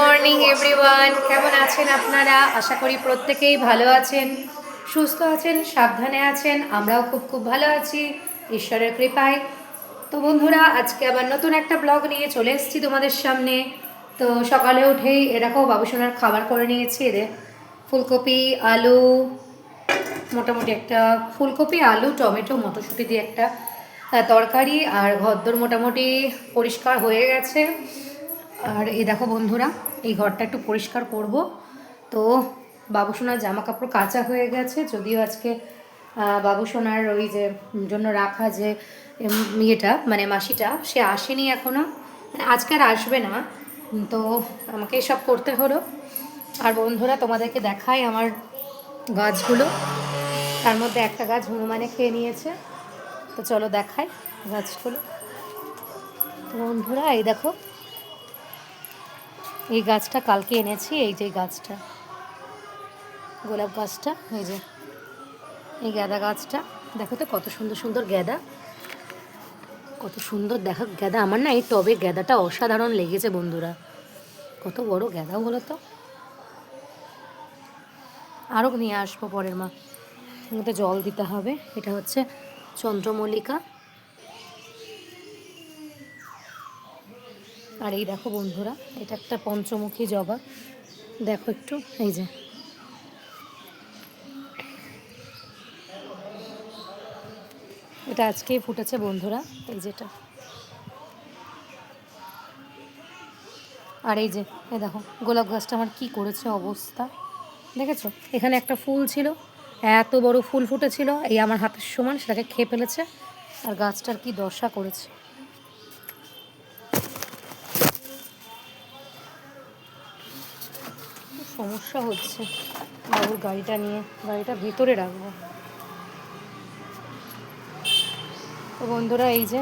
Morning everyone, কেমন আছেন আপনারা? আশা করি প্রত্যেকেই ভালো আছেন, সুস্থ আছেন, সাবধানে আছেন। আমরাও খুব খুব ভালো আছি ঈশ্বরের কৃপায়। তো বন্ধুরা, আজকে আবার নতুন একটা ব্লগ নিয়ে চলে এসেছি তোমাদের সামনে। তো সকালে উঠেই এরকম বাবুসোনার খাবার করে নিয়েছি। এদের ফুলকপি আলু, মোটামুটি একটা ফুলকপি আলু টমেটো মটরশুঁটি দিয়ে একটা তরকারি, আর ঘরদোর মোটামুটি পরিষ্কার হয়ে গেছে। আর এই দেখো বন্ধুরা, এই ঘরটা একটু পরিষ্কার করব। তো বাবুসোনার জামা কাপড় কাচা হয়ে গেছে, যদিও আজকে বাবুসোনার ওই যে জন্য রাখা যে ইয়েটা মানে মাসিটা, সে আসেনি এখনও, মানে আজকে আর আসবে না। তো আমাকে সব করতে হলো। আর বন্ধুরা, তোমাদেরকে দেখাই আমার গাছগুলো। তার মধ্যে একটা গাছ হনুমানে খেয়ে নিয়েছে। তো চলো দেখাই গাছগুলো। তো বন্ধুরা, এই দেখো, এই গাছটা কালকে এনেছি। এই যে গাছটা, গোলাপ গাছটা, এই যে এই গাঁদা গাছটা, দেখো তো কত সুন্দর সুন্দর গাঁদা, কত সুন্দর দেখো গাঁদা। আমার না এই টবে গাঁদাটা অসাধারণ লেগেছে বন্ধুরা, কত বড় গাঁদা বলো তো। আরও নিয়ে আসবো পরের মধ্যে জল দিতে হবে। এটা হচ্ছে চন্দ্রমল্লিকা। আর এই দেখো বন্ধুরা, এটা একটা পঞ্চমুখী জবা, দেখো একটু, এই যে এটা আজকেই ফুটেছে বন্ধুরা, এই যেটা। আর এই যে এই দেখো গোলাপ গাছটা আমার কি করেছে অবস্থা, দেখেছো? এখানে একটা ফুল ছিল, এত বড় ফুল ফুটেছিল, এই আমার হাতের সমান, সেটাকে খেয়ে ফেলেছে। আর গাছটার কি দশা করেছে। সমস্যা হচ্ছে বাবুর গাড়িটা নিয়ে, গাড়িটা ভেতরে রাখবো। তো বন্ধুরা, এই যে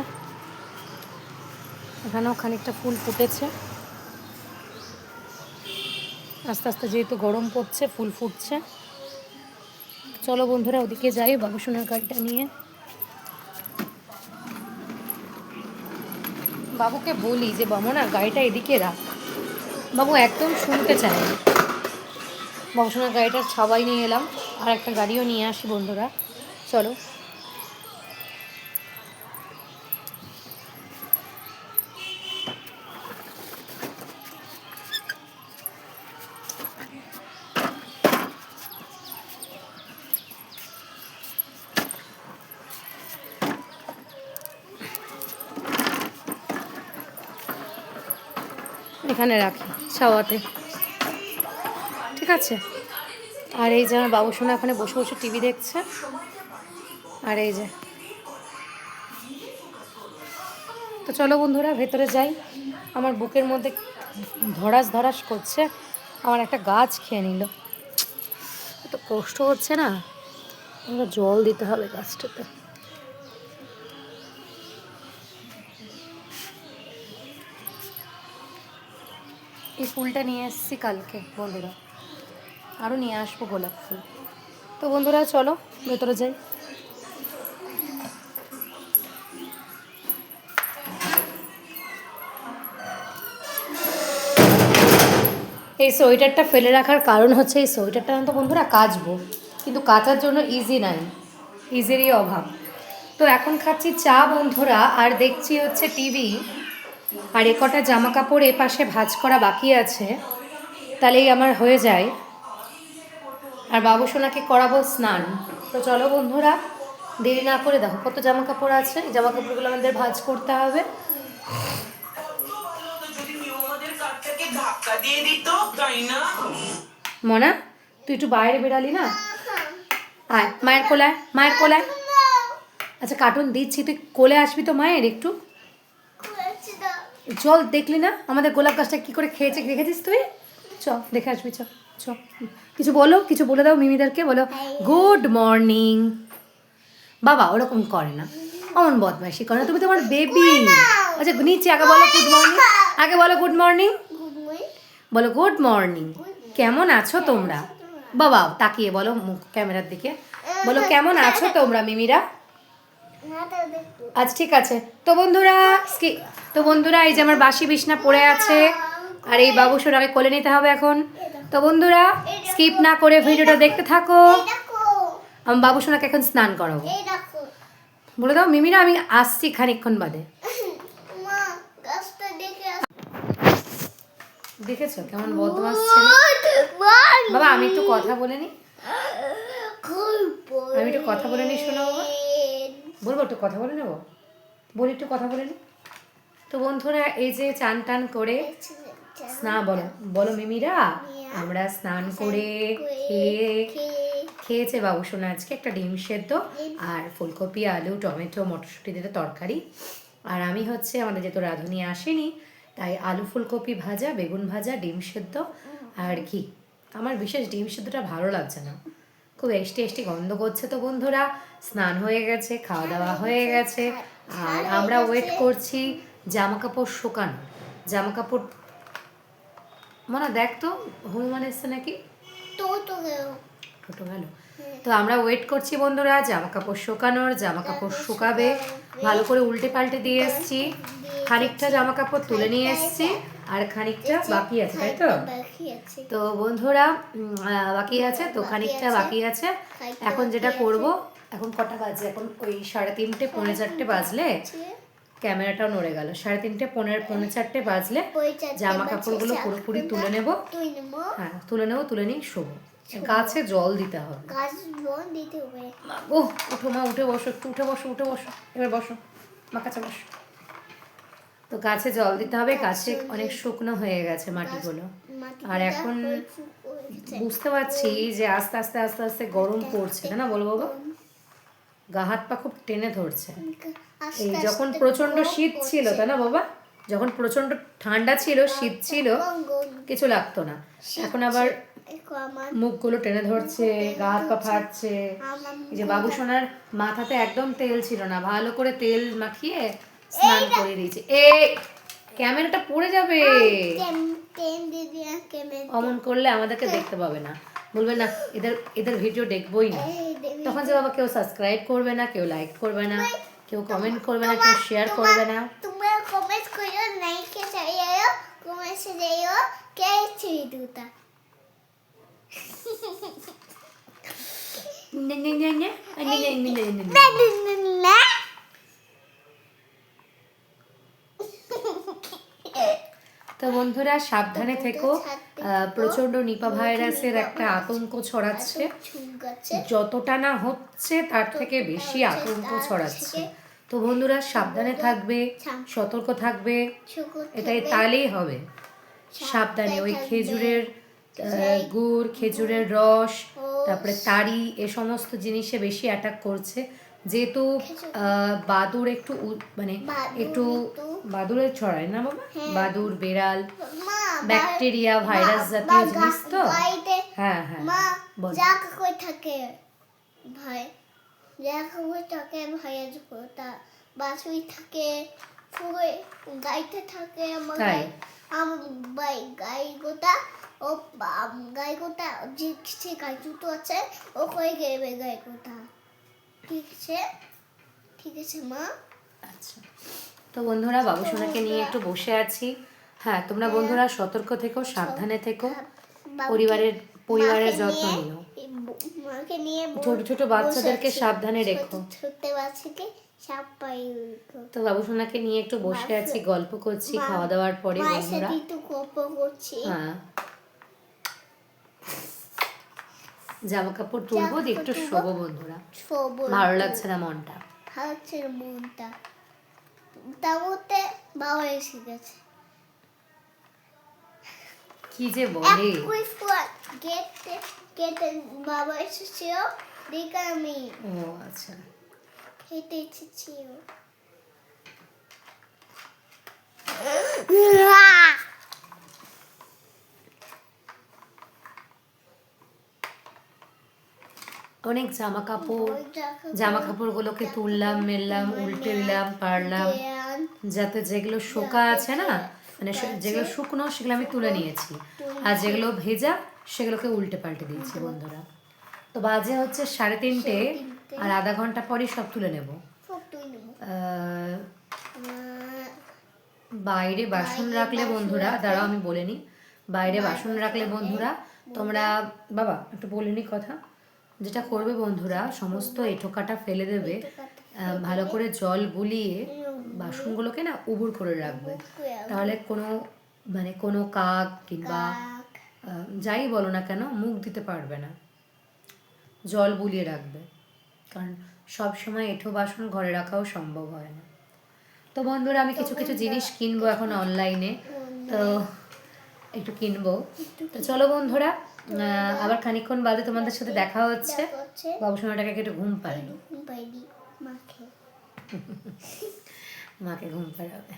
এখানেও খানিকটা ফুল ফুটেছে। আস্তে আস্তে যেহেতু গরম পড়ছে, ফুল ফুটছে। চলো বন্ধুরা, ওদিকে যাই বাবুসোনার গাড়িটা নিয়ে। বাবুকে বলি যে বাবু না গাড়িটা এদিকে রাখ, বাবু একদম শুনতে চায় না। বাবুসোনার গাড়িটার ছাবাই নিয়ে এলাম, আর একটা গাড়িও নিয়ে আসি বন্ধুরা, চলো। এখানে রাখি ছাওয়াতে, ঠিক আছে। আর এই যে আমার বাবুসোনা এখানে বসে বসে টিভি দেখছে। আর এই যে, তো চলো বন্ধুরা ভেতরে যাই। আমার বুকের মধ্যে ধরাস ধরাস করছে, আমার একটা গাছ খেয়ে নিল, এত কষ্ট হচ্ছে না। আমরা জল দিতে হবে গাছটাতে। এই ফুলটা নিয়ে এসেছি কালকে বন্ধুরা, আরও নিয়ে আসবো গোলাপ ফুল। তো বন্ধুরা চলো ভেতরে যাই। এই সোয়েটারটা ফেলে রাখার কারণ হচ্ছে, এই সোয়েটারটা তো বন্ধুরা কাচবো, কিন্তু কাচার জন্য ইজি নাই, ইজিরই অভাব। তো এখন খাচ্ছি চা বন্ধুরা, আর দেখছি হচ্ছে টিভি। আর এ কটা জামা কাপড় এ পাশে ভাঁজ করা বাকি আছে, তাহলেই আমার হয়ে যায়। আর বাবুসোনাকে করাবো স্নান। তো চলো বন্ধুরা, দেরি না করে, দেখো কত জামা কাপড় আছে, এই জামা কাপড়গুলো আমাদের ভাঁজ করতে হবে। মনা, তুই একটু বাইরে বেরালি না, আয় মায়ের কোলায়, মায়ের কোলায়। আচ্ছা কার্টুন দিচ্ছি, তুই কোলে আসবি তো মায়ের একটু। চল, দেখলি না আমাদের গোলাপ গাছটা কি করে খেয়েছে, দেখেছিস তুই? চ দেখে আসবি, চ চ। কিছু বলো, কিছু বলে দাও মিমিদেরকে, বলো গুড মর্নিং। বাবা ওরকম করে না, অমন বদমাইশি করে না, তুমি তোমার বেবি। আচ্ছা নিচে আগে বলো গুড মর্নিং, আগে বলো গুড মর্নিং, বলো গুড মর্নিং। কেমন আছো তোমরা? বাবা তাকিয়ে বলো মুখ ক্যামেরার দিকে, বলো কেমন আছো তোমরা মিমিরা। আচ্ছা ঠিক আছে। তো বন্ধুরা এই যে আমার বাসি বিছনা পড়ে আছে, আর এই বাবু সোনাকে কোলে নিতে হবে এখন। তো বন্ধুরা স্কিপ না করে ভিডিওটা দেখতে থাকো। আমি বাবু সোনাকে এখন স্নান করাবো। বলে দাও মিমিরা আমি আসছি খানিকক্ষণ বাদে। দেখেছো কেমন বদমাস ছেলে। বাবা আমি একটু কথা বলে নি, আমি একটু কথা বলে নি শোনো বাবা। বলবো একটু কথা বলে নেবো, বলি একটু কথা বলে নি। তো বন্ধুরা এই যে চান টান করে স্নান বলো বলো মিমিরা আমরা স্নান করে খেয়েছে বাবু সোনা আজকে একটা ডিম সেদ্ধ আর ফুলকপি আলু টমেটো মটরশুঁটি দিয়ে তরকারি। আর আমি হচ্ছে আমাদের যেহেতু রাঁধুনি আসেনি তাই আলু ফুলকপি ভাজা, বেগুন ভাজা, ডিম সেদ্ধ আর ঘি। আমার বিশেষ ডিম সেদ্ধটা ভালো লাগছে না, খুব টেস্টি টেস্টি গন্ধ করছে। তো বন্ধুরা স্নান হয়ে গেছে, খাওয়া দাওয়া হয়ে গেছে, আর আমরা ওয়েট করছি জামা কাপড় শুকানো। জামা কাপড় মনে দেখ তো হনুমান এসছে নাকি, টোটো গেল। তো আমরা ওয়েট করছি বন্ধুরা জামা কাপড় শুকানোর। জামা কাপড় শুকাবে, ভালো করে উল্টে পাল্টে দিয়ে এসছি। খানিকটা জামা কাপড় তুলে নিয়ে এসছি আর খানিকটা বাকি আছে, তাই তো? তো বন্ধুরা বাকি আছে তো, খানিকটা বাকি আছে। এখন যেটা করব, এখন কটা বাজে, এখন ওই 3:30 4:45 বাজলে, ক্যামেরাটাও নড়ে গেল, 3:30 4:45 বাজলে জামা কাপড়গুলো পুরোপুরি তুলে নেব। হ্যাঁ তুলে নেবো, তুলে নিয়ে শোবো। গাছে জল দিতে হবে, ও উঠো মা, উঠে বসো, একটু উঠে বসো, উঠে বসো, এবার বসো মা কাছে বসো। তো গাছে জল দিতে হবে, গাছে অনেক শুকনো হয়ে গেছে মাটিগুলো। আর এখন বুঝতে পারছি যে আস্তে আস্তে আস্তে আস্তে গরম পড়ছে, তাই না বলো বাবা? গা হাত পা খুব টেনে ধরছে। এই যখন প্রচন্ড শীত ছিল, তাই না বাবা? যখন প্রচন্ড ঠান্ডা ছিল, শীত ছিল, কিছু লাগতো না। এখন আবার মুখগুলো টেনে ধরছে, গা হাত পা ফাটছে। এই যে বাবু সোনার মাথাতে একদম তেল ছিল না, ভালো করে তেল মাখিয়ে স্নান করে দিয়েছে। এই ক্যামেরাটা পড়ে যাবে, অমন করলে আমাদেরকে দেখতে পাবে না, বলবে না এদের এদের ভিডিও দেখবোই না। তখন যে বাবা কেউ সাবস্ক্রাইব করবে না, কেউ লাইক করবে না, কেউ কমেন্ট করবে না, কেউ শেয়ার করবে না। তোমরা কমেন্ট করো, লাইক করো, কমেন্ট করো, কে চিড়ুটা তো বন্ধুরা সাবধানে থেকো, প্রচন্ড নিপা ভাইরাসের একটা আতঙ্ক ছড়াচ্ছে, যতটা না হচ্ছে তার থেকে বেশি আতঙ্ক ছড়াচ্ছে। তো বন্ধুরা সাবধানে থাকবে, সতর্ক থাকবে, এটাই তাহলেই হবে। সাবধানে ওই খেজুরের গুড়, খেজুরের রস, তারপরে তাড়ি, এ সমস্ত জিনিসে বেশি অ্যাটাক করছে। যেহেতু বাদুর একটু মানে একটু বাদুরের ছড়ায় না বাবা, বাদুর, বেড়াল, ব্যাকটেরিয়া, ভাইরাস জাতীয় জিনিস তো। হ্যাঁ হ্যাঁ বল। থাকে ভাই, থাকে ভাইয়ের গোটা বাছুই থাকে, গাইতে থাকে আমার গাই গোটা, ও গাই গোটা যে গাই দুটো আছে ও কই গেবে গাই গোটা। ঠিক আছে, ঠিক আছে মা। আচ্ছা তো বন্ধুরা বাবু সোনাকে নিয়ে একটু বসে আছি। হ্যাঁ তোমরা বন্ধুরা সতর্ক থেকো, সাবধানে থেকো, পরিবারের যত্ন নিও। ছোট ছোট বাচ্চাদেরকে সাবধানে রেখো। তো বাবু সোনাকে নিয়ে একটু বসে আছি, গল্প করছি খাওয়া দাওয়ার পরে বন্ধুরা। হ্যাঁ জামা কাপড় তুলবো, একটু শোবো বন্ধুরা, ভালো লাগছে না মনটা, তাওতে বাবা এসে গেছে, কি যে বলে। গেটে বাবা এসেছিল, দেখে আমি ও আচ্ছা হেঁটে এসেছিল। অনেক জামা কাপড়গুলোকে তুললাম, মেললাম, উল্টে দিলাম, পারলাম, যাতে যেগুলো শোকা আছে না, মানে যেগুলো শুকনো সেগুলো আমি তুলে নিয়েছি, আর যেগুলো ভেজা সেগুলোকে উল্টে পাল্টে দিয়েছি বন্ধুরা। তো বাজে হচ্ছে 3:30, আর আধা ঘন্টা পরই সব তুলে নেব। বাইরে বাসন রাখলে বন্ধুরা, দাঁড়াও আমি বলে নিই, বাইরে বাসন রাখলে বন্ধুরা তোমরা, বাবা একটু বলে নি কথা, যেটা করবে বন্ধুরা সমস্ত এঁঠোকাটা ফেলে দেবে, ভালো করে জল গুলিয়ে বাসনগুলোকে না উবুড় করে রাখবে, তাহলে কোনো মানে কোনো কাক কিংবা যাই বলো না কেন মুখ দিতে পারবে না। জল বুলিয়ে রাখবে, কারণ সব সময় এঁঠো বাসন ঘরে রাখাও সম্ভব হয় না। তো বন্ধুরা আমি কিছু কিছু জিনিস কিনবো এখন অনলাইনে, তো একটু কিনবো। তো চলো বন্ধুরা, আবার খানিকক্ষণ বাদে তোমাদের সাথে দেখা হচ্ছে। বাবুসোনাটাকে একটু ঘুম পাড়াই, মাকে ঘুম পাড়াবে।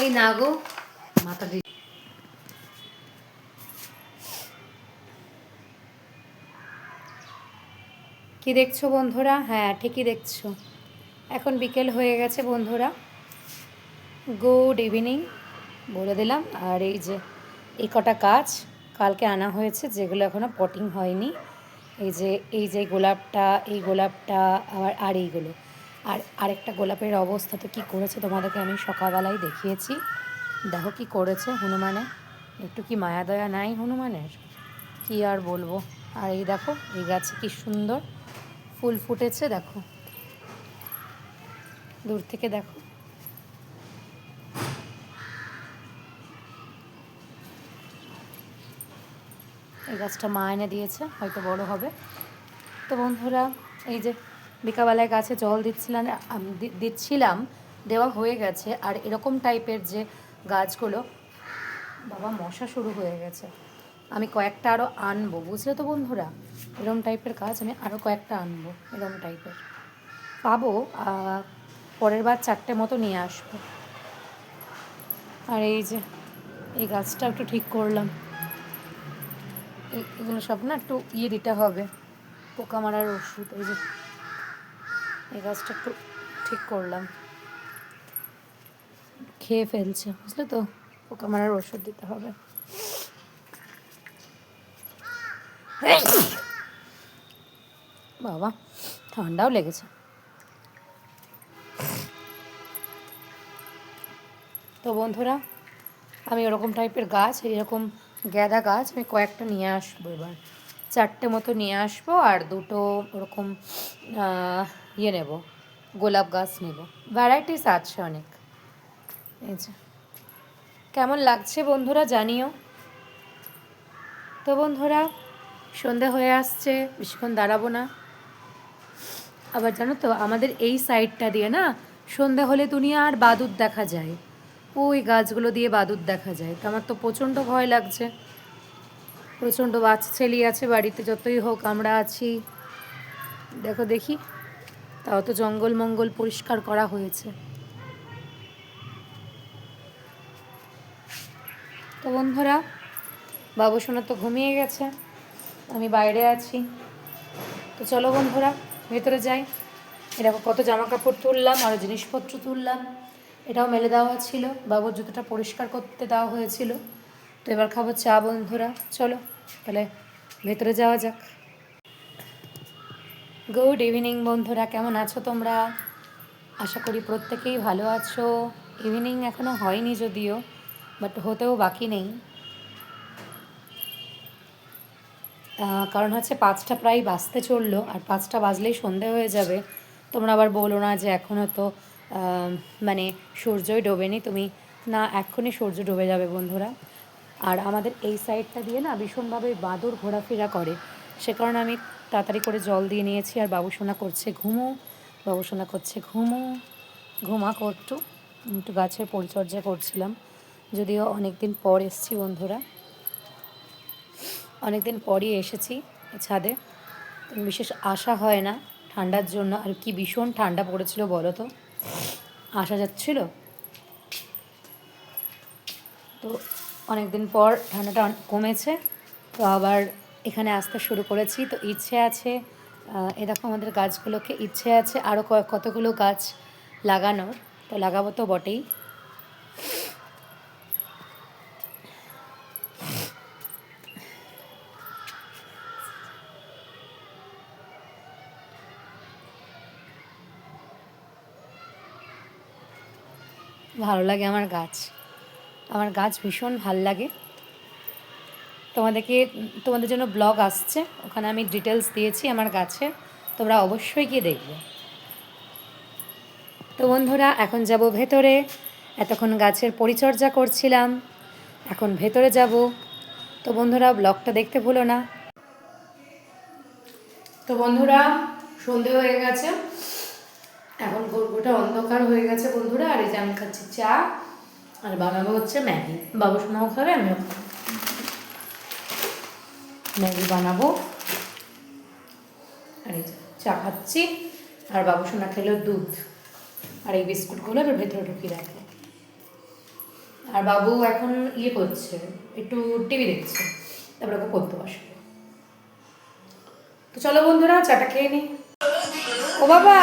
এই না গো, মাথা দিয়ে কি দেখছো বন্ধুরা? হ্যাঁ ঠিকই দেখছো, এখন বিকেল হয়ে গেছে বন্ধুরা। গুড ইভিনিং বলে দিলাম। আর এই যে এই কটা গাছ কালকে আনা হয়েছে, যেগুলো এখনও পটিং হয়নি, এই যে গোলাপটা, এই গোলাপটা, আর এইগুলো, আর আরেকটা গোলাপের অবস্থা তো কী করেছে তোমাদেরকে আমি সকালবেলায় দেখিয়েছি। দেখো কি করেছে হনুমানে, একটু কি মায়া দয়া নাই হনুমানের, কি আর বলবো। আর এই দেখো এই গাছে কি সুন্দর ফুল ফুটেছে, দেখো দূর থেকে দেখো। এই গাছটা মা এনে দিয়েছে, হয়তো বড় হবে। তো বন্ধুরা এই যে বিকালবেলায় গাছে জল দিচ্ছিলাম, দেওয়া হয়ে গেছে। আর এরকম টাইপের যে গাছগুলো, বাবা মশা শুরু হয়ে গেছে, আমি কয়েকটা আরও আনবো, বুঝলে তো বন্ধুরা, এরকম টাইপের গাছ আমি আরও কয়েকটা আনবো, এরকম টাইপের পাবো, পরের বার 4টে মতো নিয়ে আসবো। আর এই যে এই গাছটা একটু ঠিক করলাম, এগুলো সব না একটু দিতে হবে, পোকা মারার ওষুধ। এই যে এই গাছটা একটু ঠিক করলাম, খেয়ে ফেলছে, বুঝলে তো, পোকা মারার ওষুধ দিতে হবে। বাবা ঠান্ডাও লেগেছে। তো বন্ধুরা আমি ওরকম টাইপের গাছ, এরকম গ্যাদা গাছ আমি কয়েকটা নিয়ে আসবো, এবার 4টে মতো নিয়ে আসবো, আর 2টো ওরকম নেব, গোলাপ গাছ নেব, ভ্যারাইটিস আছে অনেক। এই যে কেমন লাগছে বন্ধুরা জানিও। তো বন্ধুরা সন্ধে হয়ে আসছে, বেশিক্ষণ দাঁড়াবো না। আবার জানো তো আমাদের এই সাইডটা দিয়ে না সন্ধে হলে দুনিয়া আর বাদুড় দেখা যায়, ওই গাছগুলো দিয়ে বাদুড় দেখা যায়। তো আমার তো প্রচণ্ড ভয় লাগছে, প্রচণ্ড বাচ্চা ছেলে আছে বাড়িতে, যতই হোক আমরা আছি, দেখো দেখি, তাও তো জঙ্গল মঙ্গল পরিষ্কার করা হয়েছে। তো বন্ধুরা বাবুসোনা তো ঘুমিয়ে গেছে, আমি বাইরে আছি। তো চলো বন্ধুরা ভেতরে যাই। এরকম কত জামা কাপড় তুললাম, আরও জিনিসপত্র তুললাম, এটাও মেলে দেওয়া ছিল, বাবুর জুতোটা পরিষ্কার করতে দেওয়া হয়েছিল। তো এবার খাবো চা বন্ধুরা, চলো তাহলে ভেতরে যাওয়া যাক। গুড ইভিনিং বন্ধুরা, কেমন আছো তোমরা? আশা করি প্রত্যেকেই ভালো আছো। ইভিনিং এখনও হয়নি যদিও, বাট হতেও বাকি নেই, কারণ হচ্ছে 5টা প্রায় বাজতে চললো, আর 5টা বাজলেই সন্ধে হয়ে যাবে। তোমরা আবার বলো না যে এখনও তো মানে সূর্যই ডোবেনি, তুমি না এক্ষুনি সূর্য ডুবে যাবে বন্ধুরা। আর আমাদের এই সাইডটা দিয়ে না ভীষণভাবে বাদুড় ঘোরাফেরা করে, সে কারণে আমি তাড়াতাড়ি করে জল দিয়ে নিয়েছি। আর বাবুসোনা করছে ঘুমো, বাবুসোনা করছে ঘুমো, ঘুমা করটু, একটু গাছের পরিচর্যা করছিলাম, যদিও অনেক দিন পর এসেছি বন্ধুরা, অনেক দিন পরই এসেছি ছাদে, বিশেষ আশা হয় না ঠান্ডার জন্য। আর কি ভীষণ ঠান্ডা পড়েছিল বলো তো, আসা যাচ্ছিল। তো অনেক দিন পর ঠান্ডাটা কমেছে, তো আবার এখানে আসতে শুরু করেছি। তো ইচ্ছে আছে, এ দেখো আমাদের গাছগুলোকে, ইচ্ছে আছে আরও কতগুলো গাছ লাগানোর, তো লাগাবো তো বটেই। ভালো লাগে আমার গাছ। আমার গাছ ভীষণ ভাল লাগে। তোমাদের জন্য ব্লগ আসছে, ওখানে আমি ডিটেলস দিয়েছি আমার গাছে, তোমরা অবশ্যই গিয়ে দেখবে। তো বন্ধুরা এখন যাব ভেতরে। এতক্ষণ গাছের পরিচর্যা করছিলাম, এখন ভেতরে যাব। তো বন্ধুরা ব্লগটা দেখতে ভুলো না। তো বন্ধুরা সন্ধে হয়ে গেছে, এখন গোটা অন্ধকার হয়ে গেছে বন্ধুরা। আর এই যে আমি খাচ্ছি চা, আর বানাবো হচ্ছে ম্যাগি। বাবু সোনাও খাবে, আমিও খাবো। ম্যাগি বানাবো, আর এই যে চা খাচ্ছি। আর বাবু সোনা খেলো দুধ, আর এই বিস্কুটগুলো এবার ভেতরে ঢুকিয়ে রাখবো। আর বাবু এখন ইয়ে করছে, একটু টিভি দেখছে, তারপরে ওকে পড়তে বসবে। তো চলো বন্ধুরা চাটা খেয়ে নি। ও বাবা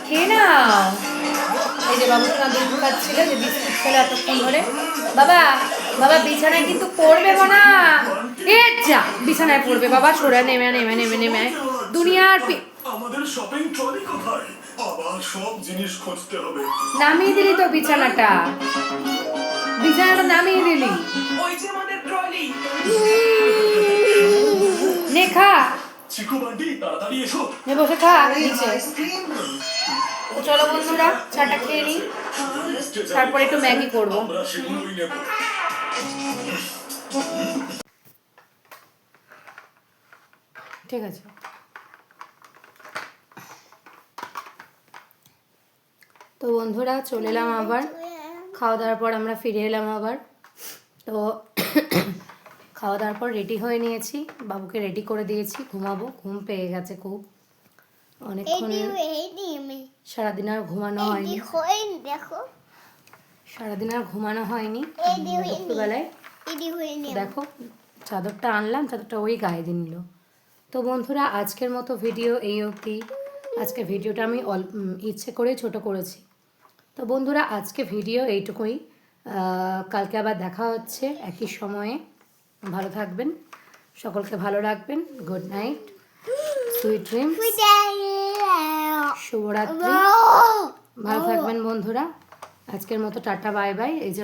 খেয়ে নাও। এই যে বাবু সোনা দুধ খাচ্ছিল, যে বিস্কুট খেলো এতক্ষণ ধরে। বাবা বাবা বিছানায় কিন্তু পড়বে না। এ যা বিছানায় পড়বে বাবা, সরে নেমে নেমে নেমে নেমে দুনিয়ার আমাদের শপিং ট্রলি কোথায়? আবার সব জিনিস খুঁজতে হবে। নামিয়ে দিলি তো বিছানাটা, বিছানাটা নামিয়ে দিলি। ওই যে আমাদের ট্রলি। নে খা, চিকু বান্টি তাড়াতাড়ি এসো। নে বসে খা নিচে। তো চলো বন্ধুরা চাটা খেয়ে নিই, তারপরে একটু ম্যাগি করবো। আমরা সেগুলোই নেব। ঠিক আছে। তো বন্ধুরা চলে এলাম আবার, খাওয়া দাওয়ার পর আমরা ফিরে এলাম আবার। তো খাওয়া দাওয়ার পর রেডি হয়ে নিয়েছি, বাবুকে রেডি করে দিয়েছি, ঘুমাবো। ঘুম পেয়ে গেছে খুব, অনেকক্ষণ। সারাদিন আর ঘুমানো হয়নি, সারাদিন আর ঘুমানো হয়নি দুপুরবেলায়। দেখো চাদরটা আনলাম, চাদরটা ওই গায়ে দিয়ে নিল। তো বন্ধুরা আজকের মতো ভিডিও এই অবধি। আজকে ভিডিওটা আমি ইচ্ছে করে ছোট করেছি। তো বন্ধুরা আজকে ভিডিও এইটুকুই, কালকে আবার দেখা হচ্ছে একই সময়ে। ভালো থাকবেন, সকলকে ভালো রাখবেন। গুড নাইট, সুইট ড্রিমস, শুভরাত্রি। ভালো থাকবেন বন্ধুরা, আজকের মতো টাটা বাই বাই। এই যে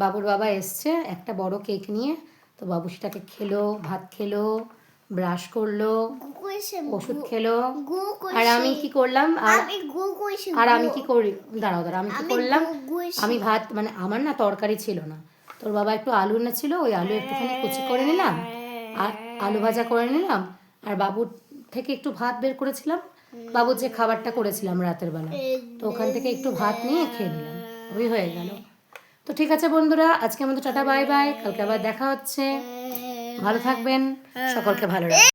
বাবুর বাবা এসছে একটা বড় কেক নিয়ে। তো বাবু সেটাকে খেলো, ভাত খেলো, ব্রাশ করলো, ওষুধ খেলো। আর আমি কি করলাম, আর আমি কি করি, দাঁড়াও আমি কি করলাম, আমি ভাত মানে আমার না তরকারি ছিল না, তোর বাবা একটু আলু এনেছিল, ওই আলু একটুখানি কুচি করে নিলাম, আর আলু ভাজা করে নিলাম। আর বাবুর থেকে একটু ভাত বের করেছিলাম, বাবুর যে খাবারটা করেছিলাম রাতের বেলা, তো ওখান থেকে একটু ভাত নিয়ে খেয়ে নিলাম, ওই হয়ে গেল। তো ঠিক আছে বন্ধুরা আজকে আমাদের টাটা বাই বাই, কালকে আবার দেখা হচ্ছে। ভালো থাকবেন, সকলকে ভালো রাখবেন।